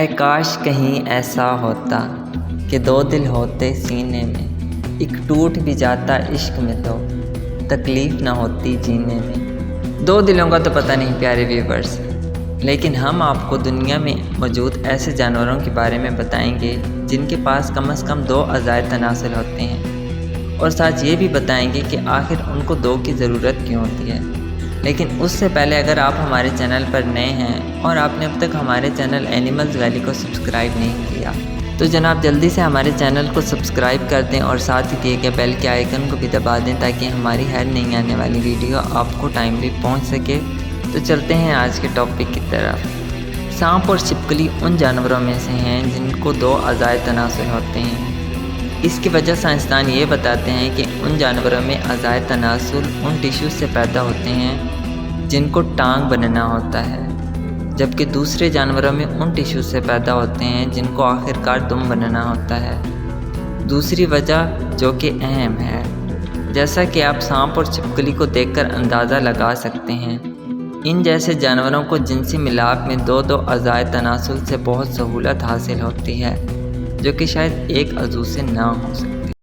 اے کاش کہیں ایسا ہوتا کہ دو دل ہوتے سینے میں، ایک ٹوٹ بھی جاتا عشق میں تو تکلیف نہ ہوتی جینے میں۔ دو دلوں کا تو پتہ نہیں پیارے ویورز، لیکن ہم آپ کو دنیا میں موجود ایسے جانوروں کے بارے میں بتائیں گے جن کے پاس کم از کم دو اعضائے تناسل ہوتے ہیں، اور ساتھ یہ بھی بتائیں گے کہ آخر ان کو دو کی ضرورت کیوں ہوتی ہے۔ لیکن اس سے پہلے اگر آپ ہمارے چینل پر نئے ہیں اور آپ نے اب تک ہمارے چینل اینیملز ویلی کو سبسکرائب نہیں کیا تو جناب جلدی سے ہمارے چینل کو سبسکرائب کر دیں اور ساتھ ہی دیے گئے بیل کے آئیکن کو بھی دبا دیں تاکہ ہماری ہر نئی آنے والی ویڈیو آپ کو ٹائملی پہنچ سکے۔ تو چلتے ہیں آج کے ٹاپک کی طرف۔ سانپ اور چھپکلی ان جانوروں میں سے ہیں جن کو دو اعضائے تناسل ہوتے ہیں۔ اس کی وجہ سائنسدان یہ بتاتے ہیں کہ ان جانوروں میں اعضائے تناسل ان ٹیشو سے پیدا ہوتے ہیں جن کو ٹانگ بننا ہوتا ہے، جبکہ دوسرے جانوروں میں ان ٹیشو سے پیدا ہوتے ہیں جن کو آخرکار دم بننا ہوتا ہے۔ دوسری وجہ جو کہ اہم ہے، جیسا کہ آپ سانپ اور چھپکلی کو دیکھ کر اندازہ لگا سکتے ہیں، ان جیسے جانوروں کو جنسی ملاپ میں دو اعضائے تناسل سے بہت سہولت حاصل ہوتی ہے جو کہ شاید ایک عضو سے نہ ہو سکے۔